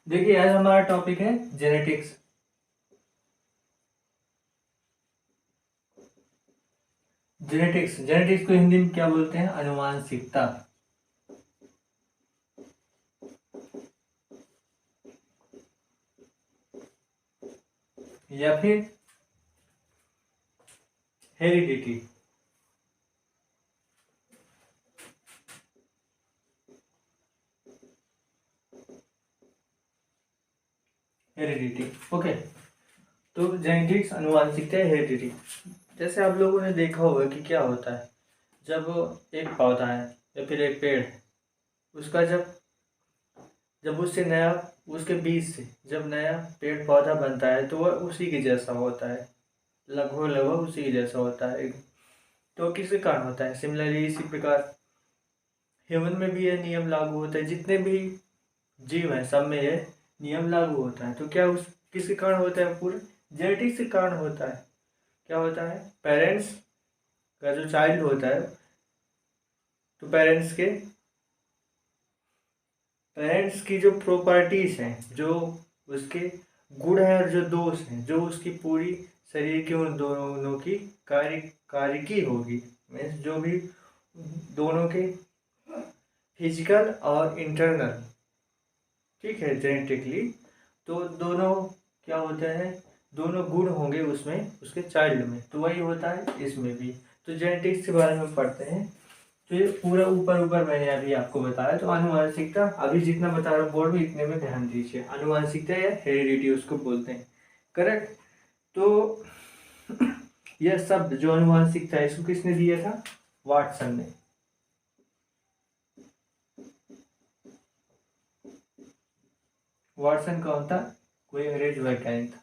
देखिए आज हमारा टॉपिक है जेनेटिक्स। जेनेटिक्स जेनेटिक्स को हिंदी में क्या बोलते हैं? आनुवांशिकता। या फिर हेरिडिटी। Heredity okay. तो जेनेटिक्स, आनुवांशिकता, हेरिडिटी। जैसे आप लोगों ने देखा होगा कि क्या होता है जब एक पौधा है या फिर एक पेड़ है, उसका जब जब उससे नया उसके बीज से जब नया पेड़ पौधा बनता है तो वह उसी के जैसा होता है, लगभग लगभग उसी के जैसा होता है। तो किसके कारण होता है? सिमिलरली इसी प्रकार ह्यूमन में भी यह नियम लागू होता है, जितने भी जीव हैं सब में यह नियम लागू होता है। तो क्या उस किसके कारण होता है? पूरे जेनेटिक्स के कारण होता है। क्या होता है? पेरेंट्स का जो चाइल्ड होता है, तो पेरेंट्स की जो प्रॉपर्टीज हैं, जो उसके गुण हैं और जो दोष हैं, जो उसकी पूरी शरीर के उन दोनों की कार्यकी होगी, मीन्स जो भी दोनों के फिजिकल और इंटरनल, ठीक है, जेनेटिकली, तो दोनों क्या होते हैं? दोनों गुण होंगे उसमें, उसके चाइल्ड में। तो वही होता है इसमें भी। तो जेनेटिक्स के बारे में पढ़ते हैं। तो ये पूरा ऊपर ऊपर मैंने अभी आपको बताया। तो आनुवांशिकता अभी जितना बता रहा हूँ बोर्ड में, इतने में ध्यान दीजिए। आनुवांशिकता या हेरिडिटी उसको बोलते हैं, करेक्ट। तो यह शब्द जो आनुवांशिकता है, इसको किसने दिया था? वाटसन ने। वाटसन कौन था? कोई अंग्रेज वैज्ञानिक था।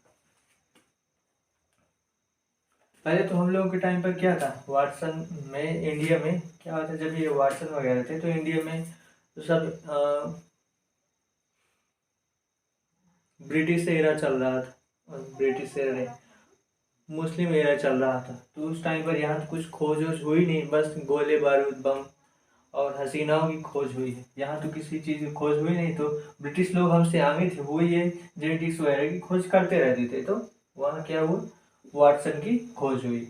पहले तो हम लोगों के टाइम पर क्या था, वाटसन में इंडिया में क्या होता, जब ये वाटसन वगैरह थे तो इंडिया में तो सब ब्रिटिश एरा चल रहा था। ब्रिटिश एरा नहीं, मुस्लिम एरा चल रहा था। तो उस टाइम पर यहाँ कुछ खोज वोज हुई नहीं, बस गोले बारूद बम और हसीनाओं की खोज हुई है। यहाँ तो किसी चीज़ की खोज हुई नहीं। तो ब्रिटिश लोग हमसे आगे थे, वो ये जेनेटिक्स वगैरह की खोज करते रहते थे। तो वहाँ क्या हुआ, वाटसन की खोज हुई।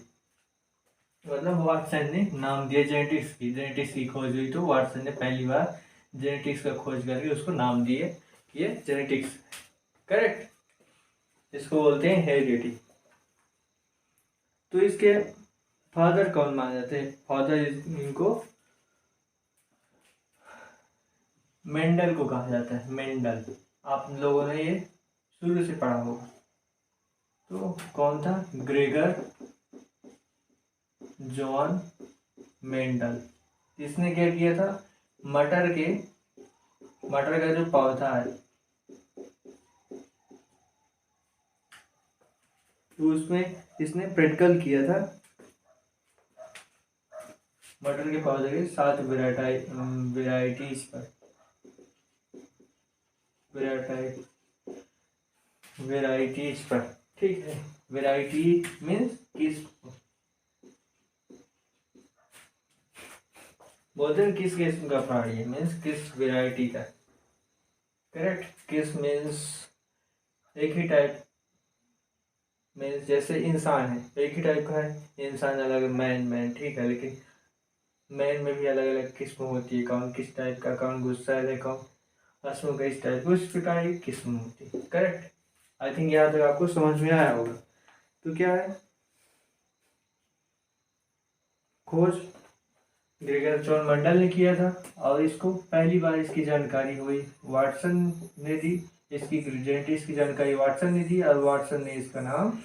मतलब वाटसन ने नाम दिया जेनेटिक्स की खोज हुई। तो वाटसन ने पहली बार जेनेटिक्स का खोज करके उसको नाम दिए कि ये जेनेटिक्स, करेक्ट। इसको बोलते हैं हेरिडिटी। तो इसके फादर कौन माने जाते हैं? फादर इनको मेंडल को कहा जाता है। मेंडल, आप लोगों ने ये शुरू से पढ़ा होगा। तो कौन था? Gregor John Mendel. इसने क्या किया था? मटर का जो पौधा है, तो उसमें इसने प्रैक्टिकल किया था। मटर के पौधे के 7 वेराइटीज पर वेराइटीज पर, ठीक है। वेराइटी मीन्स किस्म, बोलते हैं किस किस्म का प्राणी है, मीन्स किस वेराइटी का, करेक्ट। किस मीन्स एक ही टाइप, मीन्स जैसे इंसान है एक ही टाइप का है, इंसान अलग, मैन ठीक है, लेकिन मैन में भी अलग अलग किस्म होती है। कौन किस टाइप का, कौन गुस्सा है, कौन हंसमुख का, इस टाइप उस प्रकार की किस्म होती है, करेक्ट। आई थिंक यहाँ तक आपको समझ में आया होगा। तो क्या है, खोज ग्रेगर जॉन मंडल ने किया था, और इसको पहली बार इसकी जानकारी हुई वाटसन ने दी। इसकी जेनेटिक्स की जानकारी वाटसन ने दी, और वाटसन ने इसका नाम,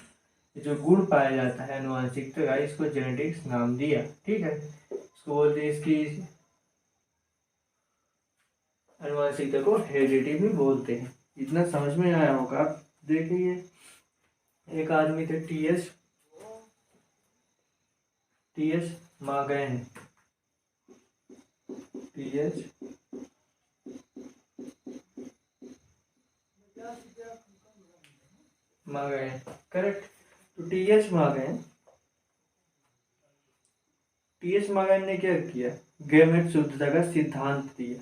जो गुण पाया जाता है आनुवांशिकता का, इसको जेनेटिक्स नाम दिया, ठीक है। इसको बोलते हैं, इसकी आनुवांशिकता को हेरिडिटी भी बोलते हैं। इतना समझ में आया होगा। आप देखिए, एक आदमी थे T S Morgan. T H Morgan, correct. तो टी एच मार्गन ने क्या किया? गैमेट शुद्धता का सिद्धांत दिया।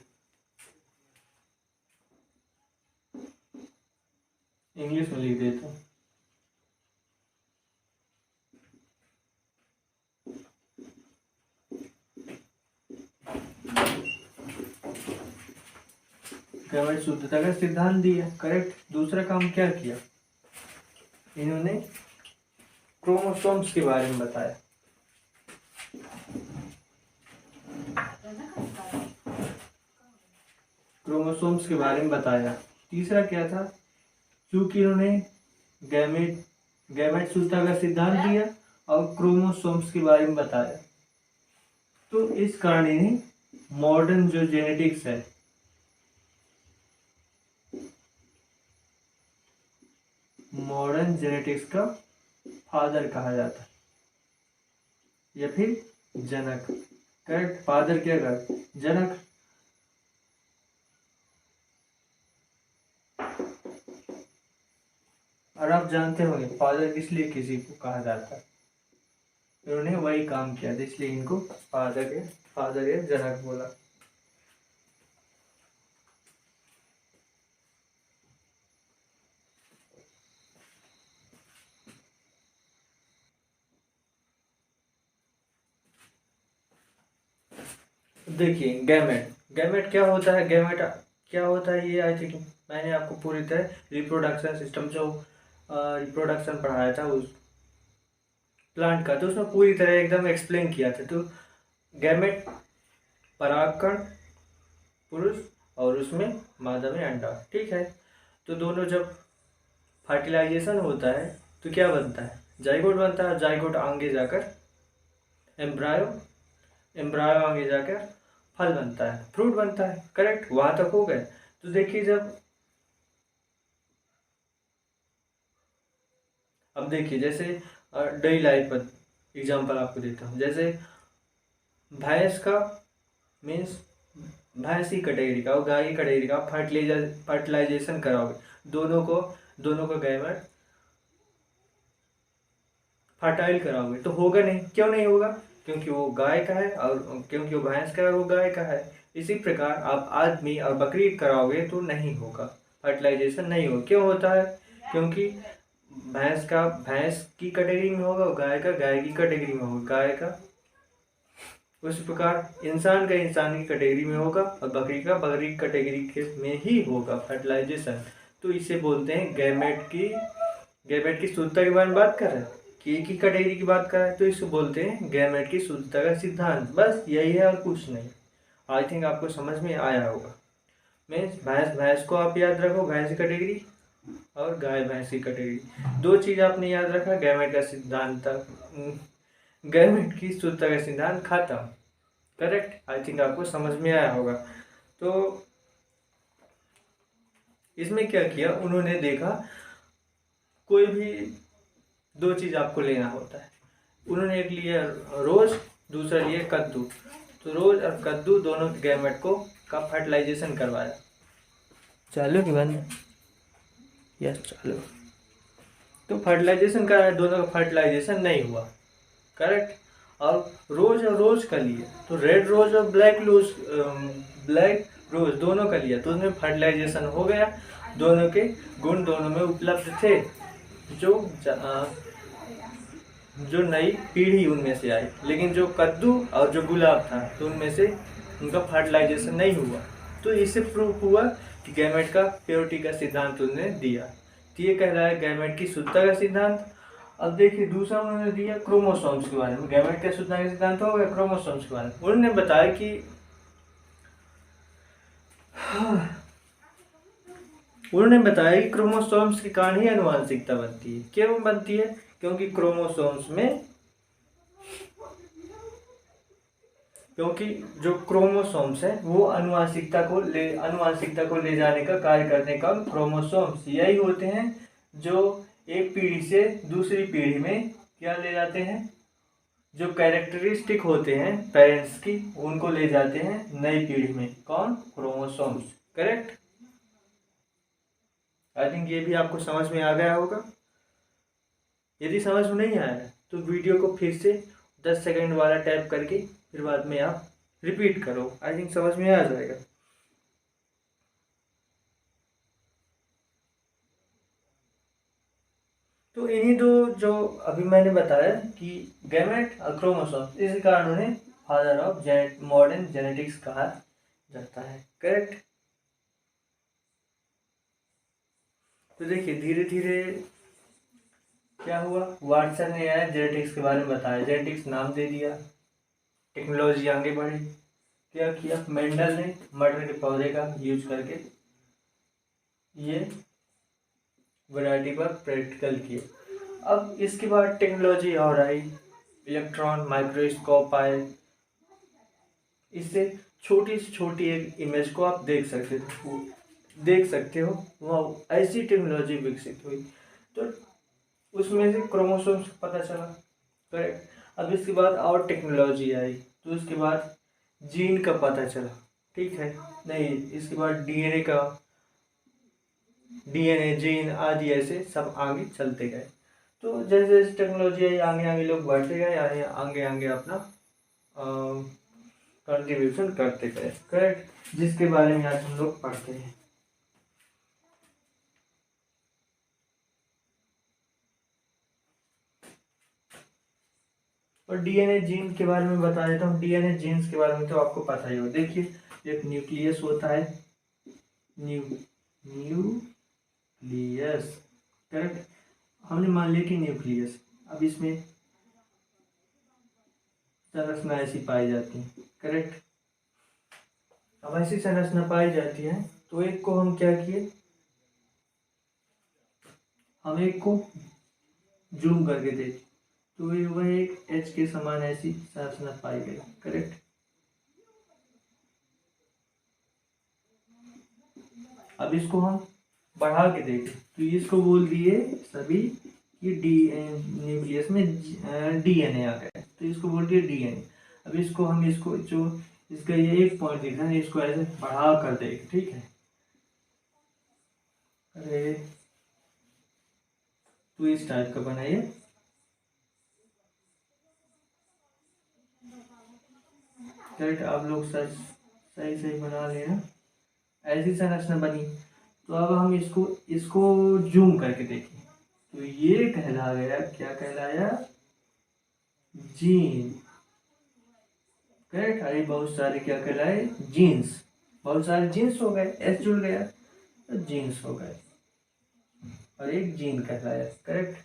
इंग्लिश में लिख देता हूँ। गैमेट शुद्धता का सिद्धांत दिया, करेक्ट। दूसरा काम क्या किया इन्होंने, क्रोमोसोम्स के बारे में बताया। क्रोमोसोम्स के बारे में बताया। तीसरा क्या था, क्योंकि इन्होंने गैमेट शुद्धता का सिद्धांत दिया और क्रोमोसोम्स के बारे में बताया, तो इस कारण इन्हें मॉडर्न जो जेनेटिक्स है, मॉडर्न जेनेटिक्स का फादर कहा जाता है, या फिर जनक, करेक्ट। फादर क्या कर, जनक। और आप जानते होंगे फादर किस लिए किसी को कहा जाता है, इन्होंने वही काम किया था इसलिए इनको फादर या जनक बोला। देखिए गैमेट क्या होता है, गैमेट क्या होता है, ये आई थिंक मैंने आपको पूरी तरह रिप्रोडक्शन सिस्टम जो रिप्रोडक्शन पढ़ाया था उस प्लांट का, तो उसमें पूरी तरह एकदम एक्सप्लेन किया था। तो गैमेट परागकण, पुरुष, और उसमें मादा में अंडा, ठीक है। तो दोनों जब फर्टिलाइजेशन होता है तो क्या बनता है, जाइगोट बनता है। जाइगोट आगे जाकर एम्ब्रायो, एम्ब्रायो आगे जाकर फल बनता है, फ्रूट बनता है, करेक्ट। वहां तक हो गए। तो देखिए अब देखिए जैसे डेली लाइफ पर एग्जांपल आपको देता हूँ। जैसे भैंस का मीन्स भैंस की कैटेगरी का और गाय की कैटेगरी का फर्टिलाइजेशन कराओगे, दोनों को गैमेट फर्टाइल कराओगे तो होगा नहीं। क्यों नहीं होगा, क्योंकि वो गाय का है, और क्योंकि वो भैंस का है, वो गाय का है। इसी प्रकार आप आदमी और बकरी कराओगे तो नहीं होगा, फर्टिलाइजेशन नहीं होगा। क्यों होता है, क्योंकि भैंस की कैटेगरी में होगा, गाय की कैटेगरी में होगा गाय का। उस प्रकार इंसान की कैटेगरी में होगा और बकरी की कैटेगरी में ही होगा फर्टिलाइजेशन। तो इसे बोलते हैं गैमेट की शुद्धता के बारे में बात कर रहे हैं कि एक ही कैटेगरी की बात कर रहे हैं, तो इसे बोलते हैं गैमेट की शुद्धता का सिद्धांत। बस यही है और कुछ नहीं। आई थिंक आपको समझ में आया होगा। मीन्स भैंस को आप याद रखो, भैंस की कैटेगरी, और गाय भैंस की कैटेगरी। दो चीज आपने याद रखा, गैमेट का सिद्धांत, गैमेट की शुद्धता का सिद्धांत खत्म, करेक्ट। आई थिंक आपको समझ में आया होगा। तो इसमें क्या किया उन्होंने, देखा कोई भी दो चीज आपको लेना होता है। उन्होंने एक लिया रोज, दूसरा लिया कद्दू। तो रोज और कद्दू दोनों गैमेट का फर्टिलाइजेशन करवाया। चालू की बंद, यस चालू। तो फर्टिलाइजेशन कराया, दोनों का फर्टिलाइजेशन नहीं हुआ, करेक्ट। और रोज का लिया, तो रेड रोज और ब्लैक रोज दोनों का लिया, तो उसमें फर्टिलाइजेशन हो गया। दोनों के गुण दोनों में उपलब्ध थे। जो जो नई पीढ़ी उनमें से आई, लेकिन जो कद्दू और जो गुलाब था तो उनमें से उनका फर्टिलाइजेशन नहीं हुआ। तो इससे प्रूफ हुआ कि गैमेट का प्योरिटी का सिद्धांत उन्होंने दिया। तो ये कह रहा है गैमेट की शुद्धता का सिद्धांत। अब देखिए दूसरा उन्होंने दिया क्रोमोसोम्स के बारे में। गैमेट का शुद्धता का सिद्धांत हो गया, क्रोमोसोम्स के बारे में उन्होंने बताया कि क्रोमोसोम्स के कारण ही आनुवंशिकता बनती है। क्यों बनती है, क्योंकि जो क्रोमोसोम्स है वो आनुवंशिकता को ले जाने का कार्य करने का क्रोमोसोम्स यही होते हैं, जो एक पीढ़ी से दूसरी पीढ़ी में क्या ले जाते हैं, जो कैरेक्टरिस्टिक होते हैं पेरेंट्स की उनको ले जाते हैं नई पीढ़ी में। कौन, क्रोमोसोम्स, करेक्ट। आई थिंक ये भी आपको समझ में आ गया होगा। यदि समझ में नहीं आया तो वीडियो को फिर से 10 सेकंड वाला टैप करके फिर बाद में आप रिपीट करो, आई थिंक समझ में आ जाएगा। तो इन्हीं दो जो अभी मैंने बताया कि गैमेट और क्रोमोसोम, इसी कारण उन्हें फादर ऑफ मॉडर्न जेनेटिक्स कहा जाता है। करेक्ट। तो देखिए धीरे धीरे क्या हुआ, वाटसन ने आया जेनेटिक्स के बारे में बताया, जेनेटिक्स नाम दे दिया, टेक्नोलॉजी आगे बढ़ी। क्या किया मेंडल ने मटर के पौधे का यूज करके ये वैरायटी पर प्रैक्टिकल किया। अब इसके बाद टेक्नोलॉजी और आई, इलेक्ट्रॉन माइक्रोस्कोप आए, इससे छोटी से छोटी एक इमेज को आप देख सकते हो वह ऐसी टेक्नोलॉजी विकसित हुई। तो उसमें से क्रोमोसोम्स पता चला। करेक्ट। अब इसके बाद और टेक्नोलॉजी आई, तो उसके बाद जीन का पता चला। ठीक है, नहीं इसके बाद डीएनए का, डीएनए जीन आदि ऐसे सब आगे चलते गए। तो जैसे जैसे टेक्नोलॉजी आई आगे आगे लोग बढ़ते गए, आगे आगे अपना कंट्रीब्यूशन करते गए। करेक्ट, जिसके बारे में आज हम लोग पढ़ते हैं। और डीएनए जीन के बारे में बता देता हूँ। डीएनए जीन्स के बारे में तो आपको पता ही हो। देखिए एक न्यूक्लियस होता है, न्यूक्लियस। करेक्ट, हमने मान लिया कि न्यूक्लियस। अब इसमें संरचना ऐसी पाई जाती है। करेक्ट, अब ऐसी संरचना पाई जाती है तो एक को हम क्या किए, हम एक को जूम करके देखें तो वह एक एच के समान ऐसी संरचना पाई गई। करेक्ट, अब इसको हम बढ़ा के देखें तो इसको बोल दिए सभी कि न्यूक्लियस में डीएनए आ गया, तो इसको बोल दिए डीएनए। अब इसको हम इसको जो इसका ये एक पॉइंट दिख रहा है इसको ऐसे बढ़ा कर देखें। ठीक है, अरे तो इस टाइप का बनाइए। करेक्ट, आप लोग सही सही बना लेना। ऐसी संरचना बनी। तो अब हम इसको जूम करके देखें तो ये कहला गया, क्या कहलाया, जीन। करेक्ट, अरे बहुत सारे क्या कहलाए, जीन्स। बहुत सारे जीन्स हो गए, एस जुड़ गया तो जीन्स हो गए और एक जीन कहलाया। करेक्ट,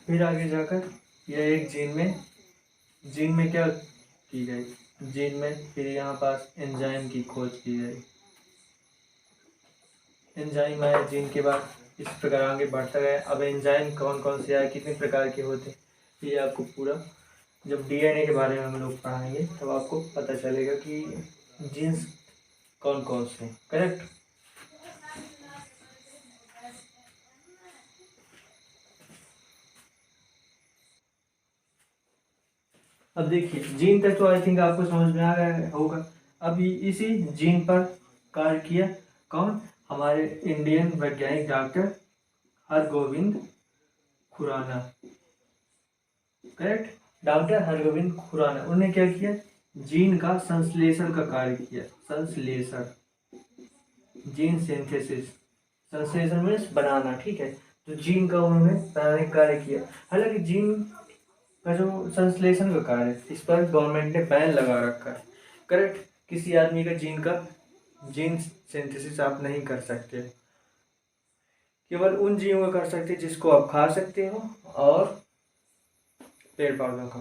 फिर आगे जाकर यह एक जीन में क्या की गई, जीन में फिर यहाँ पास एंजाइम की खोज की गई। एंजाइम आया जीन के बाद, इस प्रकार आगे बढ़ता गया। अब एंजाइम कौन कौन से आए, कितने प्रकार के होते, ये आपको पूरा जब डीएनए के बारे में हम लोग पढ़ाएंगे तब आपको पता चलेगा कि जीन्स कौन कौन से। करेक्ट, अब देखिए जीन तक तो आई थिंक आपको समझ में आ गया होगा। अभी इसी जीन पर कार्य किया कौन, हमारे इंडियन वैज्ञानिक doctor Hargobind Khorana. Correct, doctor Hargobind Khorana, उन्होंने क्या किया, जीन का संश्लेषण का कार्य किया। संश्लेषण, जीन सिंथेसिस, संश्लेषण मीन्स बनाना। ठीक है, तो जीन का उन्होंने बनाने का कार्य किया। हालांकि जीन का जो संश्लेषण का कार्य, इस पर गवर्नमेंट ने बैन लगा रखा है। करेक्ट, किसी आदमी का जीन सिंथेसिस आप नहीं कर सकते, केवल उन जीवों का कर सकते जिसको आप खा सकते हो और पेड़ पौधों का,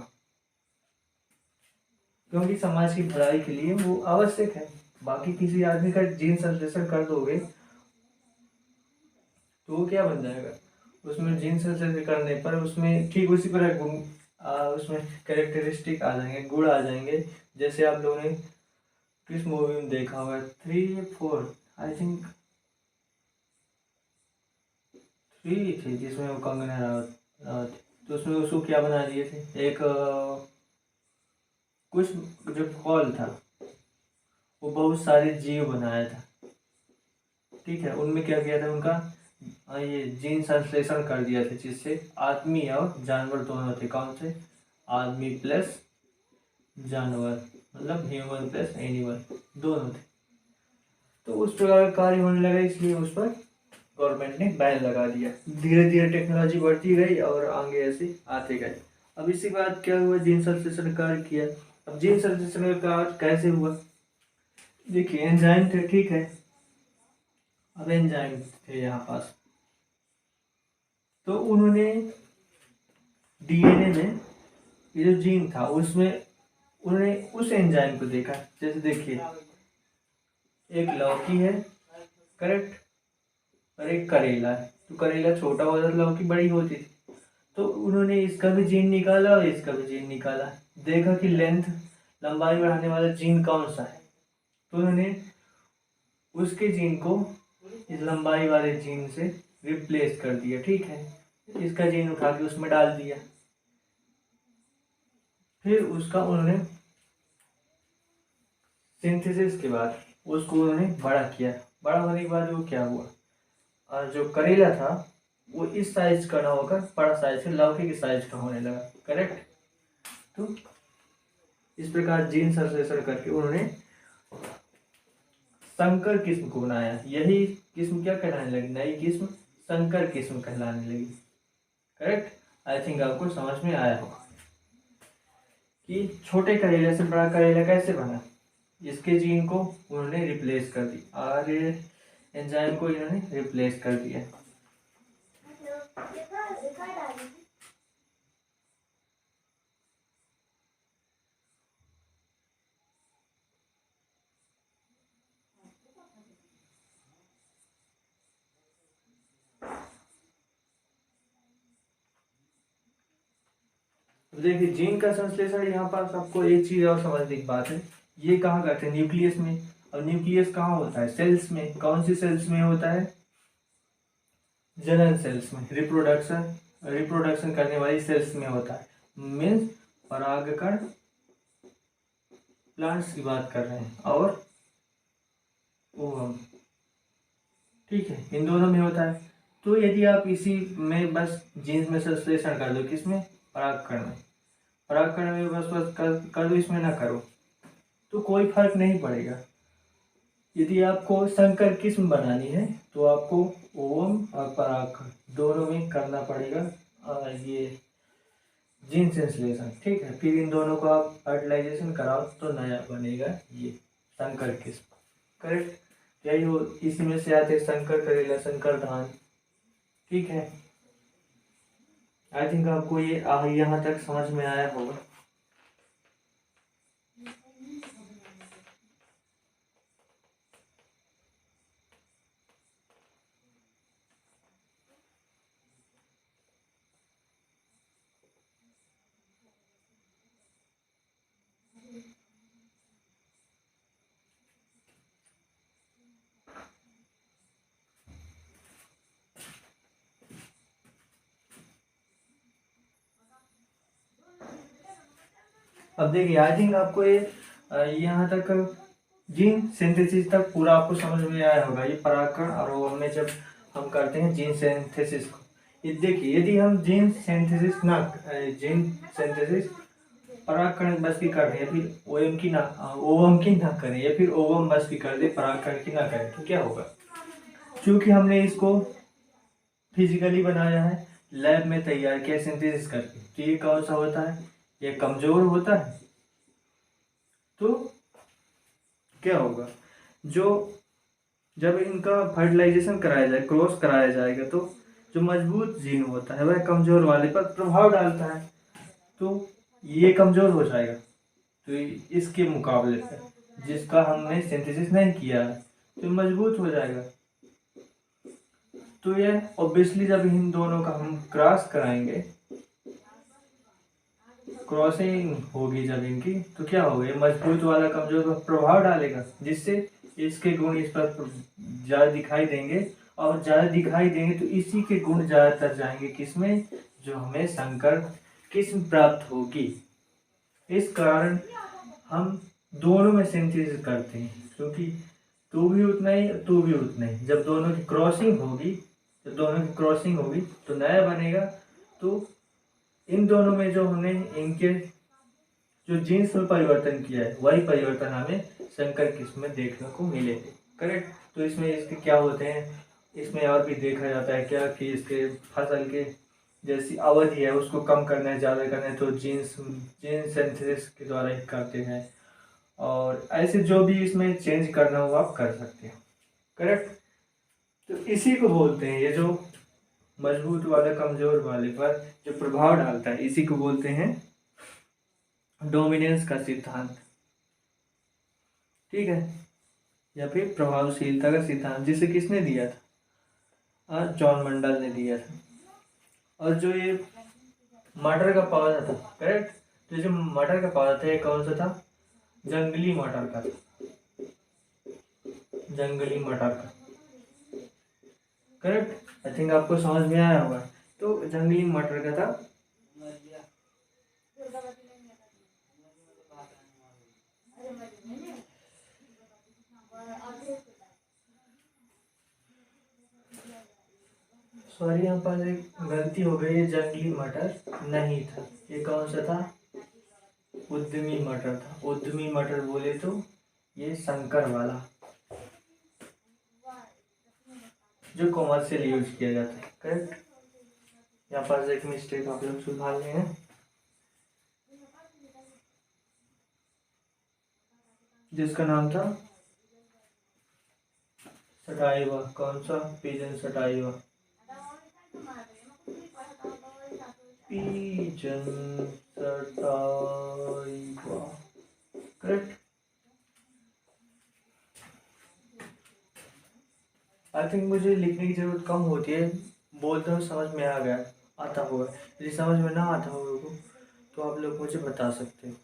क्योंकि समाज की भलाई के लिए वो आवश्यक है। बाकी किसी आदमी का जीन संश्लेषण कर दोगे तो वो क्या बन जाएगा, उसमें जीन संश्लेषण करने पर उसमें ठीक उसी तरह गुण उसमें कैरेक्टरिस्टिक आ जाएंगे, गुण आ जाएंगे। जैसे आप लोगों ने किस मूवी में देखा होगा, 3 4 आई थिंक 3 थी जिसमें वो कंगना रावत, तो उसमें उसको क्या बना दिए थे, एक कुछ जो फॉल था वो बहुत सारे जीव बनाया था। ठीक है, उनमें क्या किया था उनका ये जीन संश्लेषण कर दिया था, जिससे आदमी और जानवर दोनों थे। कौन से? आदमी प्लस जानवर, मतलब ह्यूमन प्लस एनिमल, दोनों थे। तो उस प्रकार का कार्य होने लगा, इसलिए उस पर गवर्नमेंट ने बैन लगा दिया। धीरे धीरे टेक्नोलॉजी बढ़ती गई और आगे ऐसे आते गए। अब इसी के बाद क्या हुआ, जीन संश्लेषण कार्य किया। अब जीन संश्लेषण का कार्य कैसे हुआ? देखिए एंजाइम थे, ठीक है। अब एंजाइम थे यहाँ पास, तो उन्होंने डीएनए में ये जो जीन था उसमें उन्होंने उस एंजाइम को देखा। जैसे देखिए एक लौकी है, करेक्ट, और एक करेला है। तो करेला छोटा होता था, लौकी बड़ी होती थी। तो उन्होंने इसका भी जीन निकाला और इसका भी जीन निकाला, देखा कि लेंथ, लंबाई बढ़ाने वाला जीन कौन सा है। तो उन्होंने उसके जीन को इस लंबाई वाले जीन से रिप्लेस कर दिया, ठीक है। इसका जीन उठा के उसमें डाल दिया। फिर उसका उन्होंने सिंथेसिस के बाद उसको उन्होंने बड़ा किया। बड़ा होने के बाद वो क्या हुआ, और जो करेला था वो इस साइज का ना होकर बड़ा साइज से लौकी के साइज का होने लगा, करेक्ट। तो इस प्रकार जीन संश्लेषण करके उन्होंने संकर किस्म को बनाया। यही किस्म क्या कहलाने लगी, नई किस्म संकर किस्म कहलाने लगी, करेक्ट। आई थिंक आपको समझ में आया होगा कि छोटे करेले से बड़ा करेला कैसे बना। इसके जीन को उन्होंने रिप्लेस कर दी और एंजाइम को इन्होंने रिप्लेस कर दिया। देखिए जीन का संश्लेषण, यहाँ पर आपको एक चीज और समझने की बात है, ये कहाँ करते हैं, न्यूक्लियस में। और न्यूक्लियस कहाँ होता है, सेल्स में। कौन सी सेल्स में होता है, जनन सेल्स में, रिप्रोडक्शन करने वाली सेल्स में होता है। मीन्स परागकण, प्लांट्स की बात कर रहे हैं, और ओवम, ठीक है, इन दोनों में होता है। तो यदि आप इसी में बस जीन्स में संश्लेषण कर दो, किसमें, परागकण में, परागकण में बस कर दो, इसमें ना करो, तो कोई फर्क नहीं पड़ेगा। यदि आपको संकर किस्म बनानी है तो आपको ओवम और परागकण दोनों में करना पड़ेगा ये जीन संश्लेषण, ठीक है। फिर इन दोनों को आप फर्टिलाइजेशन कराओ तो नया बनेगा ये संकर किस्म, करेक्ट। यही हो, इसी में से आते संकर करेला, संकर धान, ठीक है। आई थिंक आपको ये यहाँ तक समझ में आया होगा। अब देखिए आई थिंक आपको ये यहाँ तक जीन सिंथेसिस तक पूरा आपको समझ में आया होगा। ये परागकण और ओवम में जब हम करते हैं जीन सिंथेसिस को, ये देखिए यदि हम जीन सिंथेसिस परागकण बस की कर दें, फिर ओवम की ना करें, या फिर ओवम बस की कर दे, परागकण की ना करें, तो क्या होगा। क्योंकि हमने इसको फिजिकली बनाया है, लैब में तैयार किया सिंथेसिस करके, तो ये कौन सा होता है, ये कमजोर होता है। तो क्या होगा, जो जब इनका फर्टिलाइजेशन कराया जाए, क्रॉस कराया जाएगा, तो जो मजबूत जीन होता है वह कमजोर वाले पर प्रभाव डालता है, तो ये कमजोर हो जाएगा। तो इसके मुकाबले पर जिसका हमने सिंथेसिस नहीं किया है तो मजबूत हो जाएगा। तो ये ऑब्वियसली जब इन दोनों का हम क्रॉस कराएंगे, क्रॉसिंग होगी जब इनकी, तो क्या होगा, ये मजबूत वाला कमजोर पर प्रभाव डालेगा, जिससे इसके गुण इस पर ज़्यादा दिखाई देंगे, और ज़्यादा दिखाई देंगे तो इसी के गुण ज़्यादातर जाएंगे किसमें, जो हमें संकर किस्म प्राप्त होगी। इस कारण हम दोनों में सिंथेसिस करते हैं, क्योंकि तू भी उतना ही, तू भी उतना ही। जब दोनों की क्रॉसिंग होगी, जब दोनों की क्रॉसिंग होगी तो नया बनेगा। तो इन दोनों में जो हमने इनके जो जीन्स में परिवर्तन किया है वही परिवर्तन हमें संकर किस्म में देखने को मिलेंगे। करेक्ट। तो इसमें इसके क्या होते हैं, इसमें और भी देखा जाता है क्या कि इसके फसल के जैसी अवधि है उसको कम करना है, ज़्यादा करना है, तो जीन्स जीन सिंथेसिस के द्वारा ही करते हैं। और ऐसे जो भी इसमें चेंज करना हो आप कर सकते हो। करेक्ट। तो इसी को बोलते हैं, ये जो मजबूत वाले कमजोर वाले पर जो प्रभाव डालता है इसी को बोलते हैं डोमिनेंस का सिद्धांत। ठीक है, या फिर प्रभावशीलता का सिद्धांत, जिसे किसने दिया था, जॉन मंडल ने दिया था। और जो ये मटर का पौधा था, करेक्ट, तो जो मटर का पौधा था ये कौन सा था, जंगली मटर का था, जंगली मटर का। करेक्ट, आई थिंक आपको समझ में आया होगा। तो जंगली मटर का था। सॉरी, यहाँ पर एक गलती हो गई, जंगली मटर नहीं था, ये कौन सा था, उद्यमी मटर था। उद्यमी मटर बोले तो ये संकर वाला जो कॉमर्शियल यूज किया जाता है। करेक्ट, यहाँ पर एक मिस्टेक आप लोग सुधार लें हैं, जिसका नाम था सटाइवा। कौन सा, pigeon sativa, pigeon sativa. Correct. I think मुझे लिखने की जरूरत कम होती है, बोलते हुए समझ में आ गया, आता होगा। यदि समझ में ना आता होगा तो आप लोग मुझे बता सकते हो।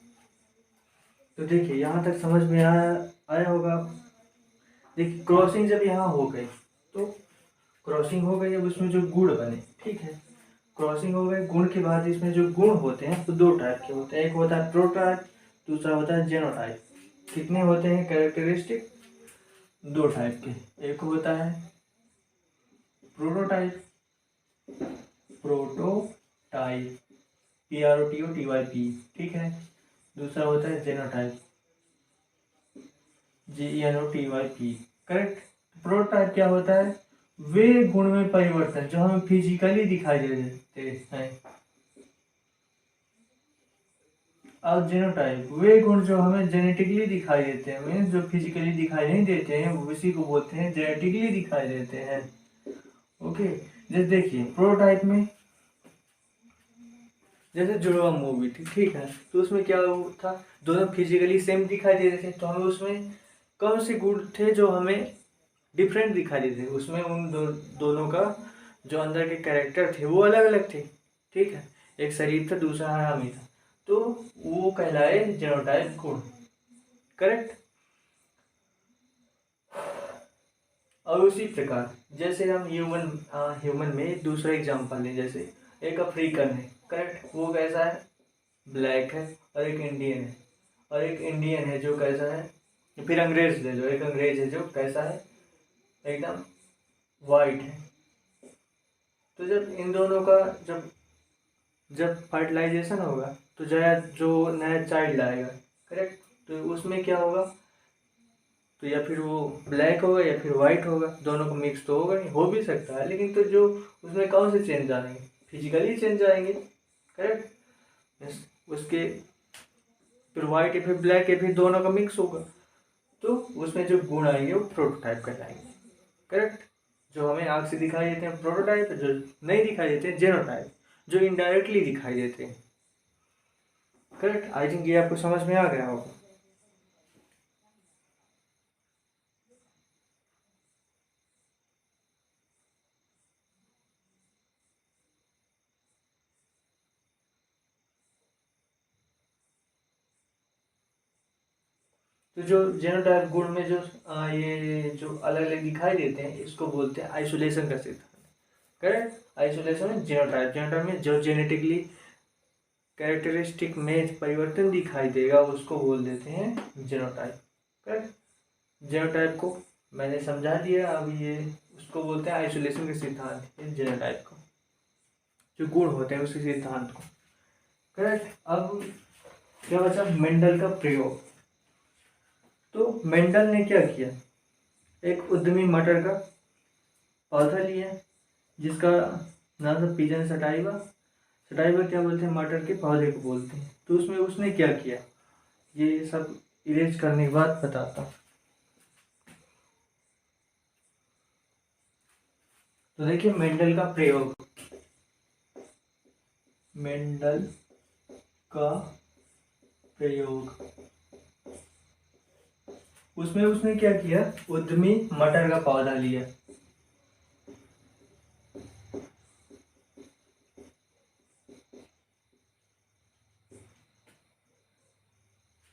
तो देखिए यहाँ तक समझ में आया होगा। देखिए क्रॉसिंग जब यहाँ हो गई, तो क्रॉसिंग हो गई, अब उसमें जो गुण बने, ठीक है, क्रॉसिंग हो गई, गुण के बाद इसमें जो गुण होते हैं तो दो टाइप के होते हैं, एक होता है प्रोटाइप, दूसरा होता है जेनोटाइप। कितने होते हैं कैरेक्टरिस्टिक, दो टाइप के, एक होता है प्रोटोटाइप, प्रोटोटाइप PROTOTYP, ठीक है, दूसरा होता है जेनोटाइप, GENOTYP। करेक्ट। प्रोटोटाइप क्या होता है, वे गुण में परिवर्तन जो हमें फिजिकली दिखाई देते हैं। और जेनोटाइप वे गुण जो हमें जेनेटिकली दिखाई देते हैं, मीन्स जो फिजिकली दिखाई नहीं देते हैं उसी को बोलते हैं जेनेटिकली दिखाई देते हैं। ओके, जैसे देखिए प्रोटोटाइप में जैसे जुड़वा मूवी थी, ठीक है, तो उसमें क्या था, दोनों फिजिकली सेम दिखाई दे रहे थे, तो हमें उसमें कौन से गुण थे जो हमें डिफरेंट दिखाई देते थे, उसमें उन दोनों का जो अंदर के कैरेक्टर थे वो अलग अलग थे। ठीक है, एक शरीर था, दूसरा हरामी था, तो वो कहलाए जेनोटाइप गुण। करेक्ट। और उसी प्रकार जैसे हम ह्यूमन में दूसरा एग्जांपल लें, जैसे एक अफ्रीकन है, करेक्ट, वो कैसा है, ब्लैक है, और एक इंडियन है, और एक इंडियन है जो कैसा है, फिर अंग्रेज ले लो, एक अंग्रेज है जो कैसा है, एकदम वाइट है। तो जब इन दोनों का जब जब फर्टिलाइजेशन होगा तो जो नया चाइल्ड आएगा, करेक्ट, तो उसमें क्या होगा, तो या फिर वो ब्लैक होगा या फिर वाइट होगा, दोनों को मिक्स तो होगा नहीं, हो भी सकता है, लेकिन तो जो उसमें कौन से चेंज आएंगे, फिजिकली चेंज आएंगे। करेक्ट। उसके फिर वाइट या फिर ब्लैक या फिर दोनों का मिक्स होगा, तो उसमें जो गुण आएंगे वो प्रोटोटाइप कहलाएंगे। करेक्ट। जो हमें आँख से दिखाई देते हैं प्रोटोटाइप, जो नहीं दिखाई देते हैं जेनोटाइप, जो इनडायरेक्टली दिखाई देते हैं। करेक्ट। आई थिंक ये आपको समझ में आ गया होगा। तो जो जेनोटाइप गुण में जो ये जो अलग अलग दिखाई देते हैं इसको बोलते हैं आइसोलेशन का सिद्धांत। करेक्ट। आइसोलेशन में जेनोटाइप में जो जेनेटिकली कैरेक्टरिस्टिक में परिवर्तन दिखाई देगा उसको बोल देते हैं जेनोटाइप। करेक्ट। जेनोटाइप को मैंने समझा दिया। अब ये उसको बोलते हैं आइसोलेशन के सिद्धांत, इस जेनोटाइप को, जो गुण होते हैं उसी सिद्धांत को। करेक्ट। अब क्या बचा, मेंडल का प्रयोग। तो मेंडल ने क्या किया, एक उद्यमी मटर का पौधा लिया जिसका नाम था पिजन सटाइवा। सटाइवा क्या बोलते हैं, मटर के पौधे को बोलते हैं। तो उसमें उसने क्या किया, ये सब इरेज करने के बाद बताता हूँ। तो देखिए मेंडल का प्रयोग, मेंडल का प्रयोग, उसमें उसने क्या किया, उद्यमी मटर का पौधा लिया।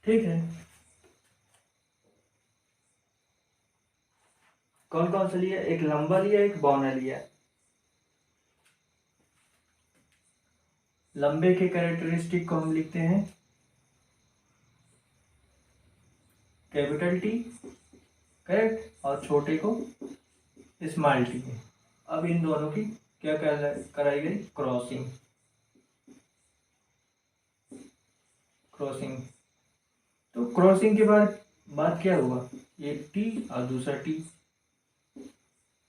ठीक है, कौन कौन सा लिया, एक लंबा लिया, एक बौना लिया। लंबे के कैरेक्टरिस्टिक को हम लिखते हैं कैपिटल टी, करेक्ट, और छोटे को स्मॉल टी। अब इन दोनों की क्या कराई गई, क्रॉसिंग। क्रॉसिंग, तो क्रॉसिंग के बाद बात क्या हुआ, एक टी और दूसरा टी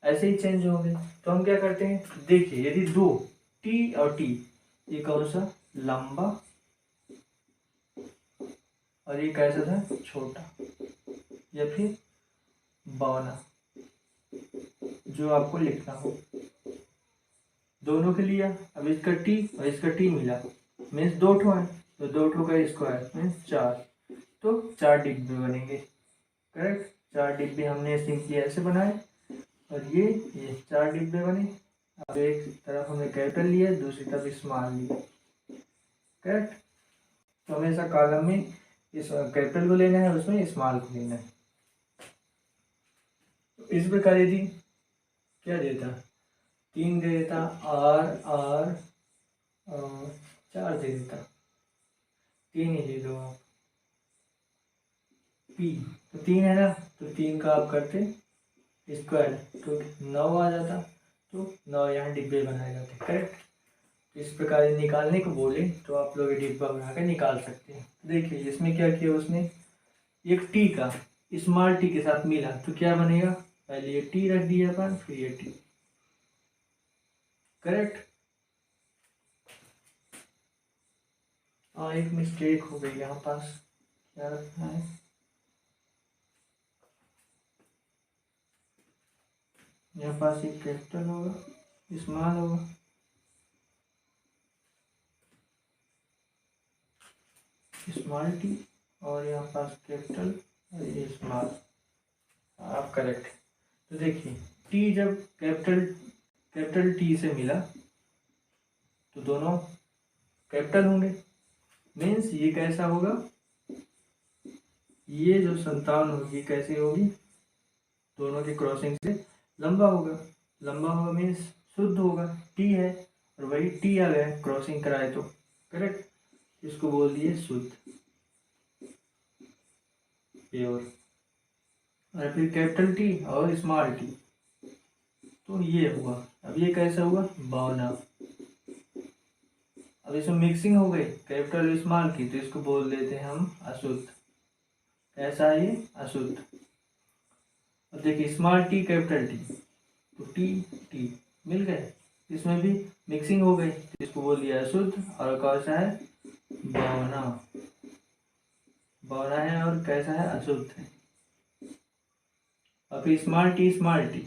ऐसे ही चेंज हो गए। तो हम क्या करते हैं, देखिए यदि दो टी और टी, ये कौन सा, लंबा, और ये कैसा था, छोटा, या फिर बौना, जो आपको लिखना हो। दोनों के लिया, अब इसका टी और इसका टी मिला, मीन्स दो ठो है, तो दो ठो का स्क्वायर मीन्स चार, तो चार डिब्बे बनेंगे। करेक्ट, चार डिब्बे हमने सिंपली ऐसे बनाए, और ये चार डिब्बे बने। अब एक तरफ हमने कैपिटल लिया, दूसरी तरफ स्मॉल लिया। करेक्ट, तो हमेशा कॉलम में इस कैपिटल को लेना है, उसमें स्मॉल को लेना है। तो इस प्रकार यदि क्या देता, 3 दे देता, आर आर और 4 दे देता, 3 ही दे दो आप, पी, तो 3 है ना, तो 3 का आप करते स्क्वायर, तो 9 आ जाता, तो 9 यहाँ डिब्बे बनाए जाते। करेक्ट, इस प्रकार निकालने को बोले तो आप लोग डिब्बा बना कर निकाल सकते हैं। देखिए इसमें क्या किया उसने, एक टी का स्मॉल टी के साथ मिला, तो क्या बनेगा, पहले ये टी रख दिया अपन, फिर ये टी। करेक्ट, एक मिस्टेक हो गई यहाँ पास, क्या रखना है, यहाँ पास एक कैपिटल होगा, स्मॉल होगा, स्मॉल टी, और यहाँ पास कैपिटल और ये स्मॉल। आप करेक्ट। तो देखिए टी जब कैपिटल टी से मिला, तो दोनों कैपिटल होंगे, मीन्स ये कैसा होगा, ये जो 57 होगी कैसी होगी, दोनों की क्रॉसिंग से लंबा होगा। लंबा होगा मीन्स शुद्ध होगा, टी है, और वही टी आ गया क्रॉसिंग कराए तो। करेक्ट, इसको बोल दिए शुद्ध, प्योर। और फिर कैपिटल टी और स्मॉल टी, तो ये हुआ। अब ये कैसा हुआ, बौना। अब इसमें मिक्सिंग हो गई कैपिटल स्मॉल की, तो इसको बोल देते हैं हम अशुद्ध। कैसा है ये, अशुद्ध। अब देखिए स्मॉल टी कैपिटल टी, तो टी टी मिल गए, इसमें भी मिक्सिंग हो गई, तो इसको बोल दिया अशुद्ध। और कैसा है, बौना। बौना है और कैसा है, अशुद्ध है। और फिर स्मॉल टी,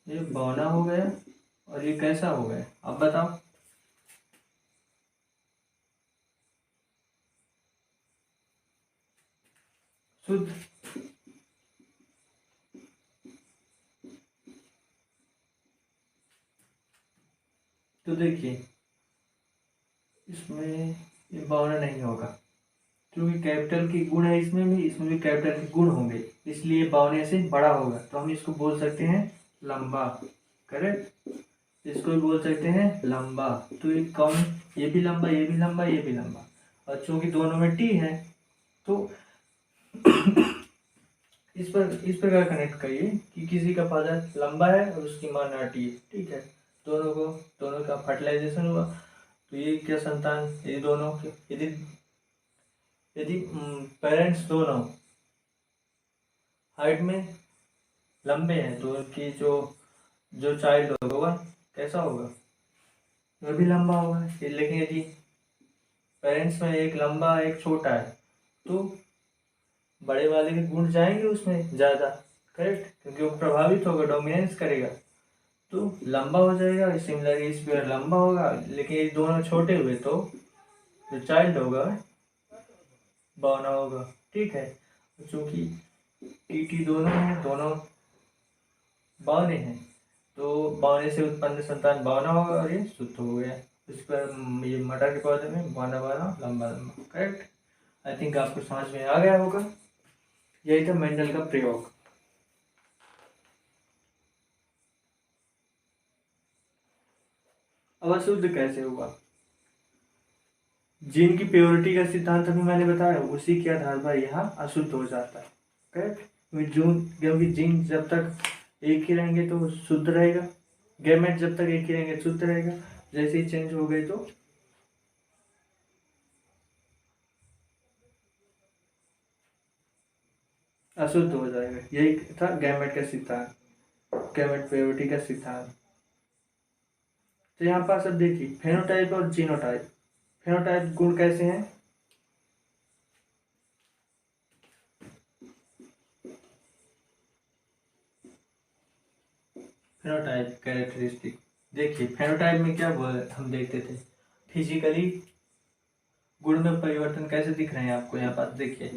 ये बौना हो गया, और ये कैसा हो गया, अब बताओ। शुद्ध। तो देखिए इसमें ये बौना नहीं होगा, क्योंकि कैपिटल की गुण है इसमें भी कैपिटल के गुण होंगे, इसलिए बौने से बड़ा होगा, तो हम इसको बोल सकते हैं लंबा। करेक्ट, इसको भी बोल सकते हैं लंबा। तो ये कौन, ये भी लंबा, ये भी लंबा, ये भी लंबा, और चूंकि दोनों में टी है, तो इस प्रकार कनेक्ट करिए कि किसी का फादर लंबा है और उसकी माँ नाटी है, ठीक है। दोनों का फर्टिलाइजेशन हुआ, तो ये क्या संतान, ये दोनों के यदि पेरेंट्स दोनों हाइट में लंबे हैं तो उनकी जो चाइल्ड होगा वह कैसा होगा, वह भी लंबा होगा। लेकिन यदि पेरेंट्स में एक लंबा एक छोटा है तो बड़े वाले के गुण जाएंगे उसमें ज़्यादा, करेक्ट, क्योंकि वो प्रभावित होगा, डोमिनेंस करेगा, तो लंबा हो जाएगा। सिमिलरली इस पर लंबा होगा, लेकिन ये दोनों छोटे हुए तो जो चाइल्ड होगा बौना होगा, ठीक है। चूँकि टीटी दोनों हैं, दोनों बौने हैं, तो बौने से उत्पन्न संतान बौना होगा और ये शुद्ध हो गया। इस पर ये मटर के पौधे में बौना बौना लंबा लंबा, करेक्ट। आई थिंक आपको समझ में आ गया होगा। यही था मेंडल का प्रयोग। अब अशुद्ध कैसे हुआ? जीन की प्योरिटी का सिद्धांत अभी मैंने बताया, उसी के आधार पर यहाँ अशुद्ध हो जाता है, करेक्ट। क्योंकि जीन जब तक एक ही रहेंगे तो शुद्ध रहेगा, गैमेट जब तक एक ही रहेंगे शुद्ध रहेगा, जैसे ही चेंज हो गए तो अशुद्ध हो जाएगा। यही था गैमेट का सिद्धांत, गैमेट प्योरिटी का सिद्धांत। तो यहाँ पास अब देखिए फेनोटाइप और जीनोटाइप। फेनोटाइप गुण कैसे हैं? फेनोटाइप कैरेक्टरिस्टिक, देखिए फेनोटाइप में क्या हम देखते थे, फिजिकली गुण में परिवर्तन कैसे दिख रहे हैं आपको यहाँ पास देखिए।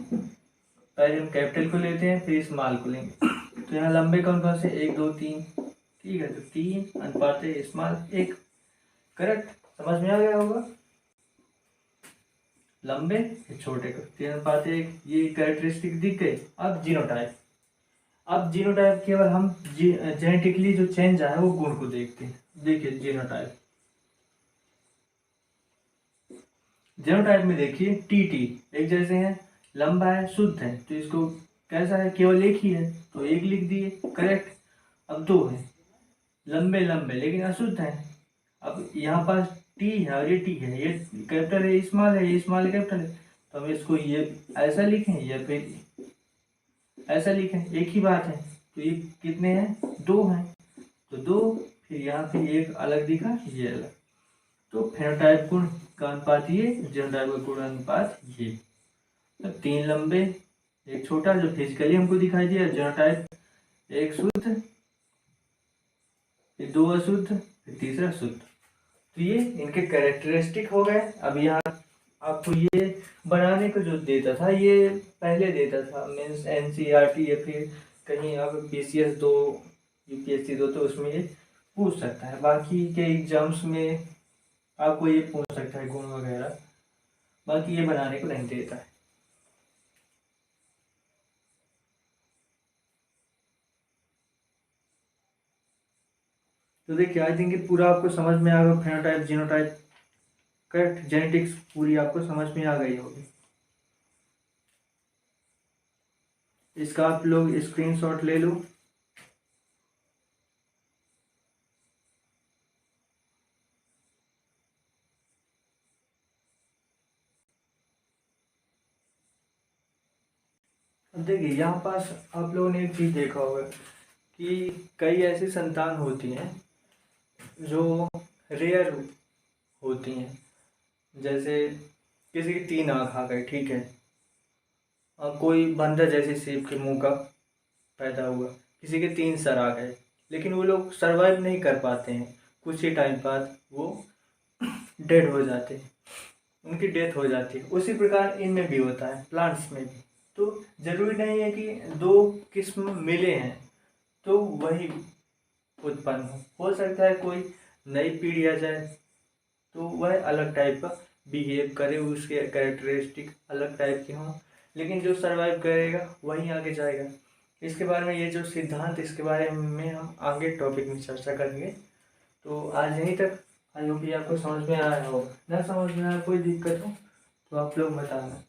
पहले हम कैपिटल को लेते हैं फिर स्मॉल को लेंगे। तो यहाँ लंबे कौन कौन से, 1 2 3, ठीक है। तो 3 अनुपात स्मॉल 1, करेक्ट, समझ में आ गया होगा। लंबे छोटे को 3 अनुपात 1, ये कैरेक्टरिस्टिक दिख गए। अब जीनोटाइप केवल हम जेनेटिकली जो चेंज आया है वो गुण को देखते हैं। देखिए जीनोटाइप में देखिए टीटी एक जैसे हैं, लंबा है, शुद्ध है, तो इसको कैसा है, केवल एक ही है तो एक लिख दिए, करेक्ट। अब 2 है, लंबे लंबे लेकिन अशुद्ध है। अब यहाँ पास टी है और ये टी है, ये कैपिटल है, स्मॉल है, ये स्मॉल कैपिटल है, तो हम इसको ये ऐसा लिखें या फिर ऐसा लिखें, एक ही बात है। तो ये कितने हैं, 2 हैं, तो 2, फिर यहाँ फिर एक अलग दिखा, ये अलग, तो फेनोटाइप गुण का अनुपात ये, जीनोटाइप का गुण अनुपात ये। तो 3 लंबे एक छोटा जो फिजिकली हमको दिखाई दिया जीनोटाइप, एक शुद्ध, फिर 2 अशुद्ध, फिर तीसरा शुद्ध। तो ये इनके कैरेक्टरिस्टिक हो गए। अब यहाँ आपको ये बनाने को जो देता था ये पहले देता था, मीन्स एनसीईआरटी या फिर कहीं आप बीसीएस दो, यूपीएससी दो, तो उसमें ये पूछ सकता है। बाकी के एग्जाम्स में आपको ये पूछ सकता है गुण वगैरह, बाकी ये बनाने को नहीं देता है। तो देखिए आई थिंक पूरा आपको समझ में आ गया, फेनोटाइप जीनोटाइप, करेक्ट, जेनेटिक्स पूरी आपको समझ में आ गई होगी। इसका आप लोग स्क्रीनशॉट ले लो। अब देखिए यहाँ पास आप लोगों ने एक चीज़ देखा होगा कि कई ऐसी संतान होती हैं जो रेयर होती हैं, जैसे किसी की 3 आँख आ गई, ठीक है, और कोई बंदर जैसे सेब के मुंह का पैदा हुआ, किसी के 3 सर आ गए, लेकिन वो लोग सरवाइव नहीं कर पाते हैं, कुछ ही टाइम बाद वो डेड हो जाते हैं, उनकी डेथ हो जाती है। उसी प्रकार इनमें भी होता है, प्लांट्स में भी। तो जरूरी नहीं है कि 2 किस्म मिले हैं तो वही उत्पन्न हो सकता है कोई नई पीढ़ी आ जाए तो वह अलग टाइप का बिहेव करे, उसके कैरेक्टरिस्टिक अलग टाइप के हों, लेकिन जो सरवाइव करेगा वही आगे जाएगा। इसके बारे में ये जो सिद्धांत, इसके बारे में हम आगे टॉपिक में चर्चा करेंगे। तो आज यहीं तक। आई होप ये आपको समझ में आया हो, ना समझ में आया कोई दिक्कत हो तो आप लोग बताना।